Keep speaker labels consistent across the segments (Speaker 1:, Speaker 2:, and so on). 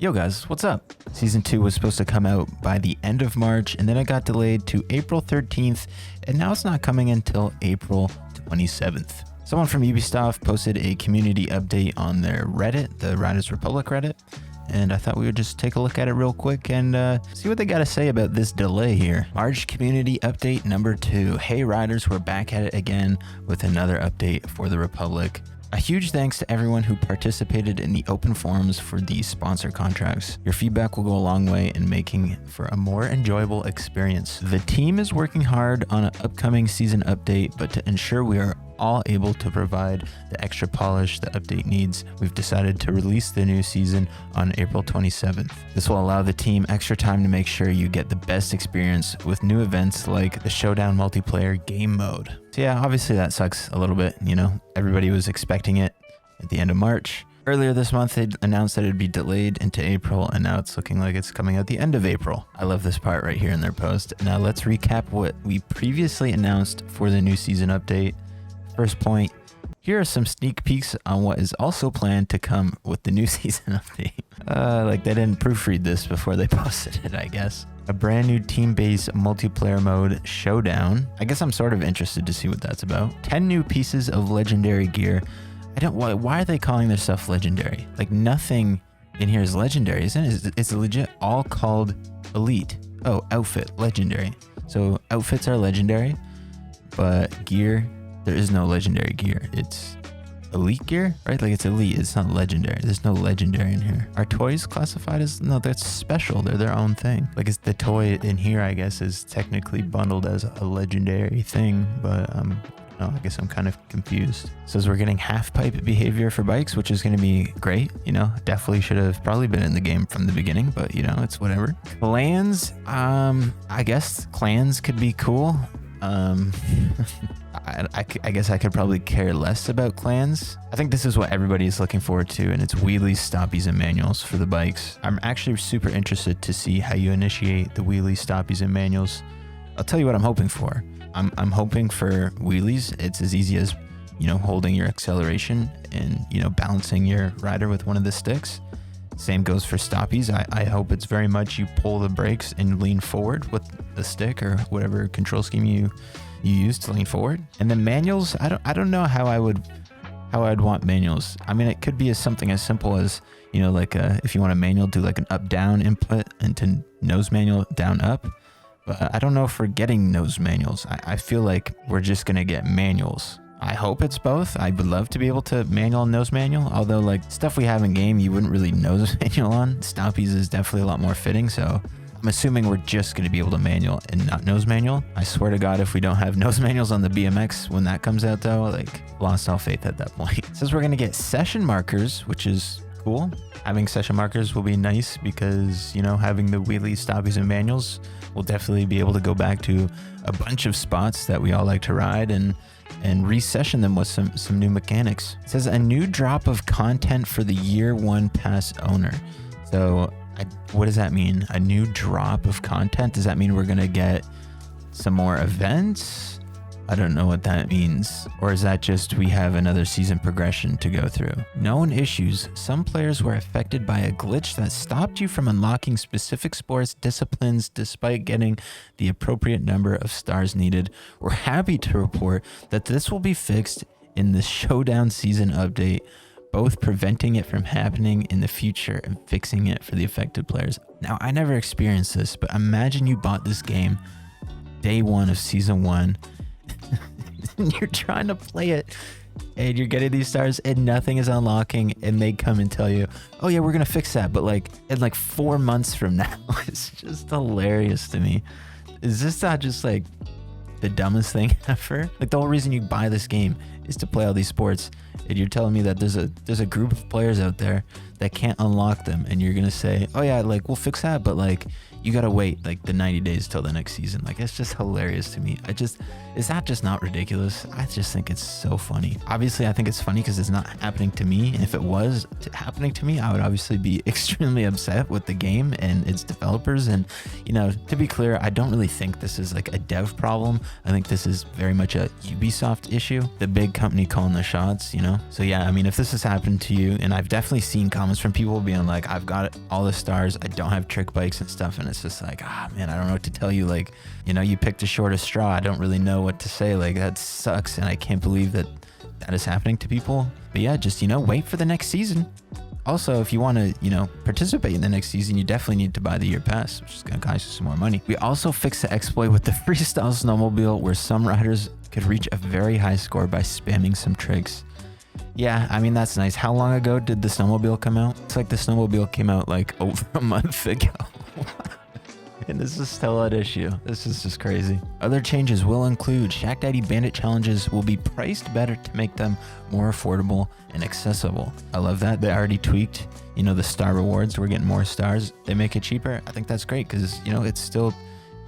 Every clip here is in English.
Speaker 1: Yo guys, what's up? Season 2 was supposed to come out by the end of March, and then it got delayed to April 13th, and now it's not coming until April 27th. Someone from Ubisoft posted a community update on their Reddit, the Riders Republic Reddit, and I thought we would just take a look at it real quick and see what they got to say about this delay here. March community update number 2. Hey Riders, we're back at it again with another update for the Republic. A huge thanks to everyone who participated in the open forums for these sponsor contracts. Your feedback will go a long way in making for a more enjoyable experience. The team is working hard on an upcoming season update, but to ensure we are all able to provide the extra polish the update needs, we've decided to release the new season on April 27th. This will allow the team extra time to make sure you get the best experience with new events like the Showdown multiplayer game mode. So yeah, obviously that sucks a little bit, you know, everybody was expecting it at the end of March. Earlier this month, they announced that it'd be delayed into April, and now it's looking like it's coming out the end of April. I love this part right here in their post. Now let's recap what we previously announced for the new season update. First point, here are some sneak peeks on what is also planned to come with the new season update. Like they didn't proofread this before they posted it, I guess. A brand new team-based multiplayer mode, Showdown. I guess I'm sort of interested to see what that's about. 10 new pieces of legendary gear. Why are they calling their stuff legendary? Like nothing in here is legendary, isn't it? It's legit all called elite. Oh, outfit, legendary. So outfits are legendary, but gear, there is no legendary gear. It's elite gear, right? Like it's elite, it's not legendary. There's no legendary in here. Are toys classified as, no, that's special. They're their own thing. Like it's the toy in here, I guess, is technically bundled as a legendary thing, but no, I guess I'm kind of confused. It says we're getting half pipe behavior for bikes, which is going to be great. You know, definitely should have probably been in the game from the beginning, but you know, it's whatever. Clans, I guess clans could be cool. I guess I could probably care less about clans. I think this is what everybody is looking forward to, and it's wheelies, stoppies, and manuals for the bikes. I'm actually super interested to see how you initiate the wheelies, stoppies, and manuals. I'll tell you what I'm hoping for. I'm hoping for wheelies. It's as easy as, you know, holding your acceleration and, you know, balancing your rider with one of the sticks. Same goes for stoppies. I hope it's very much you pull the brakes and lean forward with the stick or whatever control scheme you use to lean forward. And then manuals, I don't know how I'd want manuals. I mean, it could be something as simple as, you know, like if you want a manual, do like an up down input into nose manual down up. But I don't know if we're getting nose manuals. I feel like we're just gonna get manuals. I hope it's both. I would love to be able to manual and nose manual, although like stuff we have in game, you wouldn't really nose manual on. Stoppies is definitely a lot more fitting, so I'm assuming we're just going to be able to manual and not nose manual. I swear to God, if we don't have nose manuals on the BMX when that comes out though, like lost all faith at that point. It says we're going to get session markers, which is cool. Having session markers will be nice because, you know, having the wheelies, stoppies, and manuals, we'll definitely be able to go back to a bunch of spots that we all like to ride and re-session them with some new mechanics. It says a new drop of content for the year 1 pass owner. So what does that mean? A new drop of content? Does that mean we're gonna get some more events? I don't know what that means. Or is that just we have another season progression to go through? Known issues. Some players were affected by a glitch that stopped you from unlocking specific sports disciplines despite getting the appropriate number of stars needed. We're happy to report that this will be fixed in the Showdown season update, both preventing it from happening in the future and fixing it for the affected players. Now, I never experienced this, but imagine you bought this game day 1 of season 1 and you're trying to play it and you're getting these stars and nothing is unlocking, and they come and tell you, oh yeah, we're gonna fix that, but like in like 4 months from now. It's just hilarious to me. Is this not just like the dumbest thing ever? Like the whole reason you buy this game is to play all these sports, and you're telling me that there's a group of players out there that can't unlock them, and you're gonna say, oh yeah, like we'll fix that, but like you gotta wait like the 90 days till the next season. Like it's just hilarious to me. Is that just not ridiculous? I just think it's so funny. Obviously I think it's funny because it's not happening to me, and if it was happening to me, I would obviously be extremely upset with the game and its developers. And you know, to be clear, I don't really think this is like a dev problem. I think this is very much a Ubisoft issue. The big big company calling the shots, you know? So yeah, I mean, if this has happened to you, and I've definitely seen comments from people being like, I've got all the stars, I don't have trick bikes and stuff, and it's just like, man, I don't know what to tell you. Like, you know, you picked a shortest straw. I don't really know what to say. Like, that sucks, and I can't believe that that is happening to people. But yeah, just, you know, wait for the next season. Also, if you want to, you know, participate in the next season, you definitely need to buy the year pass, which is going to cost you some more money. We also fixed the exploit with the freestyle snowmobile, where some riders could reach a very high score by spamming some tricks. Yeah, I mean, that's nice. How long ago did the snowmobile come out? It's like the snowmobile came out like over a month ago. And this is still at issue. This is just crazy. Other changes will include Shack Daddy Bandit challenges will be priced better to make them more affordable and accessible. I love that. They already tweaked, you know, the star rewards. We're getting more stars. They make it cheaper. I think that's great because, you know, it still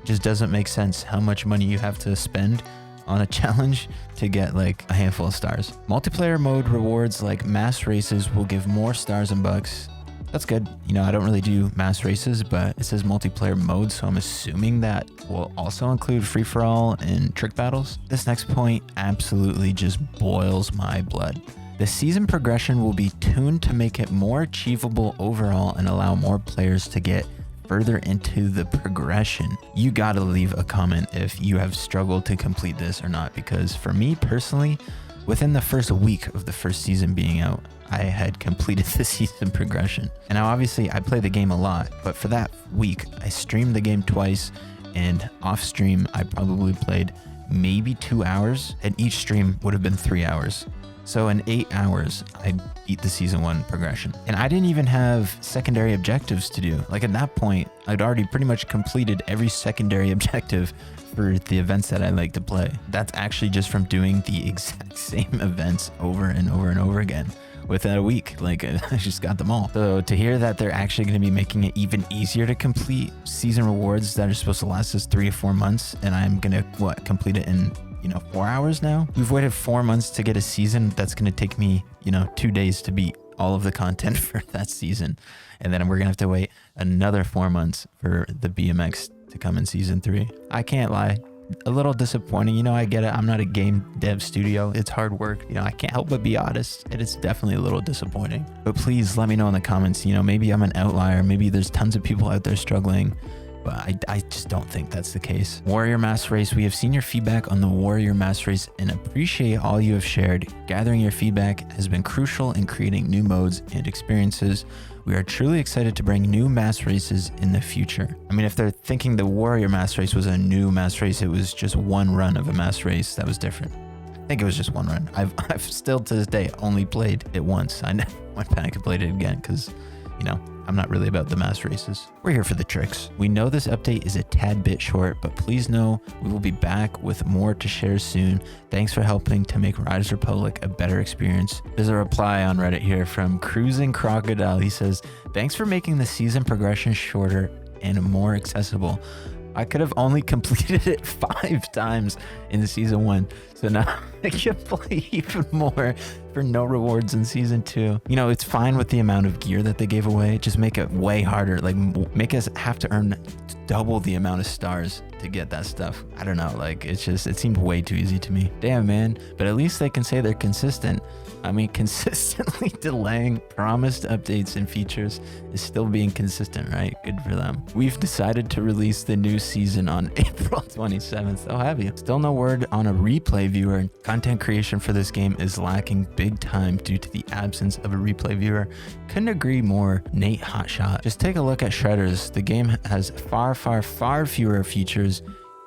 Speaker 1: just doesn't make sense how much money you have to spend on a challenge to get like a handful of stars. Multiplayer mode rewards like mass races will give more stars and bucks. That's good. You know, I don't really do mass races, but it says multiplayer mode, so I'm assuming that will also include free-for-all and trick battles. This next point absolutely just boils my blood. The season progression will be tuned to make it more achievable overall and allow more players to get further into the progression. You gotta leave a comment if you have struggled to complete this or not, because for me personally, within the first week of the first season being out, I had completed the season progression. And now obviously I play the game a lot, but for that week, I streamed the game twice, and off stream, I probably played maybe 2 hours, and each stream would have been 3 hours. So in 8 hours, I beat the season 1 progression. And I didn't even have secondary objectives to do. Like at that point, I'd already pretty much completed every secondary objective for the events that I like to play. That's actually just from doing the exact same events over and over and over again. Within a week, like I just got them all. So to hear that they're actually going to be making it even easier to complete season rewards that are supposed to last us 3 or 4 months, and I'm going to complete it in, you know, 4 hours now. We've waited 4 months to get a season that's going to take me, you know, 2 days to beat all of the content for that season. And then we're going to have to wait another 4 months for the BMX to come in season 3. I can't lie. A little disappointing. You know, I get it. I'm not a game dev studio. It's hard work. You know, I can't help but be honest. It is definitely a little disappointing. But please let me know in the comments. You know, maybe I'm an outlier. Maybe there's tons of people out there struggling. But I just don't think that's the case. Warrior Mass Race. We have seen your feedback on the Warrior Mass Race and appreciate all you have shared. Gathering your feedback has been crucial in creating new modes and experiences. We are truly excited to bring new mass races in the future. I mean, if they're thinking the Warrior Mass Race was a new mass race, it was just one run of a mass race that was different. I think it was just one run. I've still to this day only played it once. I never went back and played it again because, you know, I'm not really about the mass races. We're here for the tricks. We know this update is a tad bit short, but please know we will be back with more to share soon. Thanks for helping to make Riders Republic a better experience. There's a reply on Reddit here from Cruising Crocodile. He says, thanks for making the season progression shorter and more accessible. I could have only completed it 5 times in season 1. So now I can play even more for no rewards in season 2. You know, it's fine with the amount of gear that they gave away. Just make it way harder. Like make us have to earn double the amount of stars to get that stuff. I don't know. Like it seemed way too easy to me. Damn, man. But at least they can say they're consistent. I mean, consistently delaying promised updates and features is still being consistent, right? Good for them. We've decided to release the new season on April 27th. Oh, have you? Still no word on a replay viewer. Content creation for this game is lacking big time due to the absence of a replay viewer. Couldn't agree more, Nate Hotshot. Just take a look at Shredders. The game has far fewer features,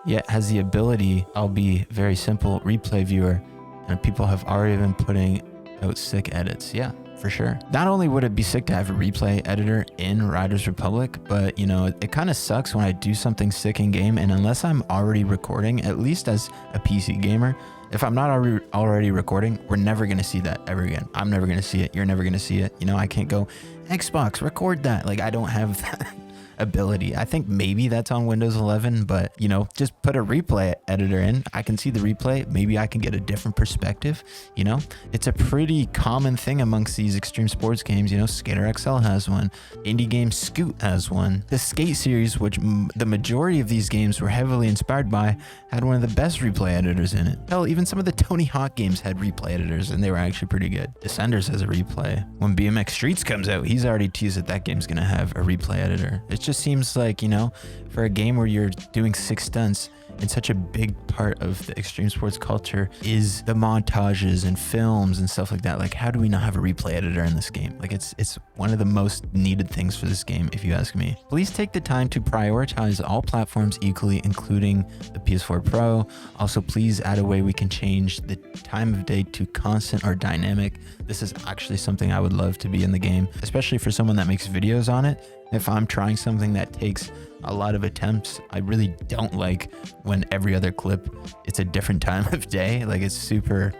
Speaker 1: yet has the ability, I'll be very simple, replay viewer, and people have already been putting out sick edits. Yeah, for sure. Not only would it be sick to have a replay editor in Riders Republic, but you know, it kind of sucks when I do something sick in game, and unless I'm already recording, at least as a PC gamer, if I'm not already recording, we're never going to see that ever again. I'm never going to see it. You're never going to see it. You know, I can't go, Xbox, record that. Like, I don't have that. ability. I think maybe that's on Windows 11, but you know, just put a replay editor in. I can see the replay. Maybe I can get a different perspective. You know, it's a pretty common thing amongst these extreme sports games. You know, Skater XL has one. Indie game Scoot has one. The Skate series, which the majority of these games were heavily inspired by, had one of the best replay editors in it. Hell, even some of the Tony Hawk games had replay editors, and they were actually pretty good. Descenders has a replay. When BMX Streets comes out, he's already teased that game's gonna have a replay editor. It just seems like, you know, for a game where you're doing 6 stunts, and such a big part of the extreme sports culture is the montages and films and stuff like that. Like, how do we not have a replay editor in this game? Like, it's one of the most needed things for this game, if you ask me. Please take the time to prioritize all platforms equally, including the PS4 Pro. Also, please add a way we can change the time of day to constant or dynamic. This is actually something I would love to be in the game, especially for someone that makes videos on it. If I'm trying something that takes a lot of attempts, I really don't like when every other clip it's a different time of day. Like, it's super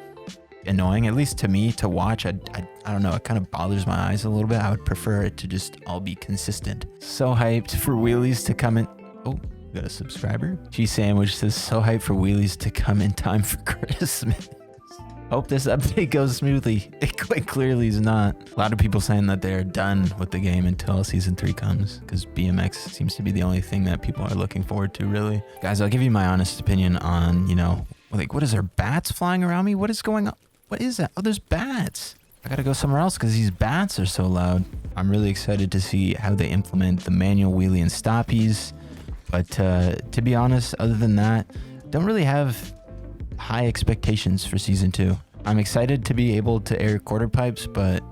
Speaker 1: annoying, at least to me, to watch. I don't know, it kind of bothers my eyes a little bit. I would prefer it to just all be consistent. So hyped for wheelies to come in. Oh, we got a subscriber. G Sandwich says, so hyped for wheelies to come in time for Christmas. Hope this update goes smoothly. It quite clearly is not. A lot of people saying that they're done with the game until season 3 comes, because BMX seems to be the only thing that people are looking forward to, really. Guys, I'll give you my honest opinion on, you know, like, what is there, bats flying around me? What is going on? What is that? Oh, there's bats. I gotta go somewhere else because these bats are so loud. I'm really excited to see how they implement the manual wheelie and stoppies. But to be honest, other than that, don't really have high expectations for season 2. I'm excited to be able to air quarter pipes, but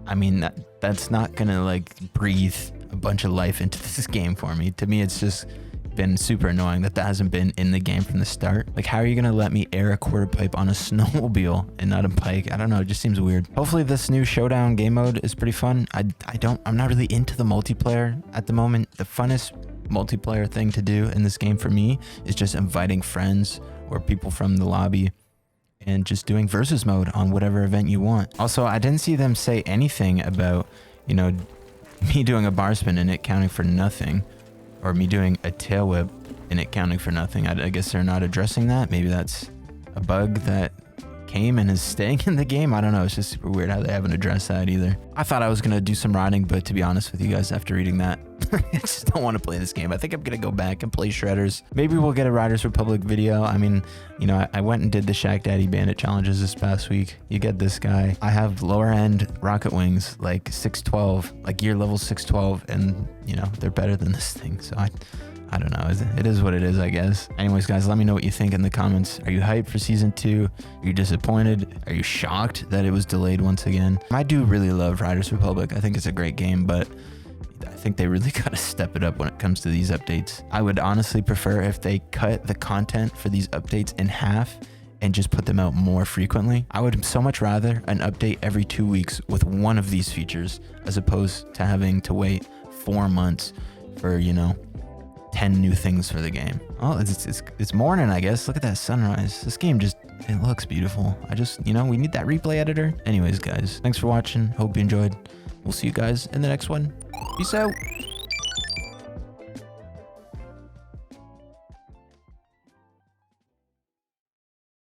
Speaker 1: I mean, that's not gonna like breathe a bunch of life into this game for me. To me, it's just been super annoying that hasn't been in the game from the start. Like, how are you gonna let me air a quarter pipe on a snowmobile and not a bike? I don't know, it just seems weird. Hopefully this new showdown game mode is pretty fun. I'm not really into the multiplayer at the moment. The funnest multiplayer thing to do in this game for me is just inviting friends or people from the lobby and just doing versus mode on whatever event you want. Also, I didn't see them say anything about, you know, me doing a bar spin and it counting for nothing, or me doing a tail whip and it counting for nothing. I guess they're not addressing that. Maybe that's a bug that came and is staying in the game. I don't know. It's just super weird how they haven't addressed that either. I thought I was going to do some riding, but to be honest with you guys, after reading that, I just don't want to play this game. I think I'm going to go back and play Shredders. Maybe we'll get a Riders Republic video. I mean, you know, I went and did the Shack Daddy Bandit challenges this past week. You get this guy. I have lower end rocket wings, like 612, like gear level 612, and you know, they're better than this thing. So I don't know. It is what it is, I guess. Anyways, guys, let me know what you think in the comments. Are you hyped for season 2? Are you disappointed? Are you shocked that it was delayed once again? I do really love Riders Republic. I think it's a great game, but I think they really got to step it up when it comes to these updates. I would honestly prefer if they cut the content for these updates in half and just put them out more frequently. I would so much rather an update every 2 weeks with one of these features, as opposed to having to wait 4 months for, you know, 10 new things for the game. Oh, it's morning, I guess. Look at that sunrise. This game just, it looks beautiful. You know, we need that replay editor. Anyways, guys, thanks for watching. Hope you enjoyed. We'll see you guys in the next one. Peace out.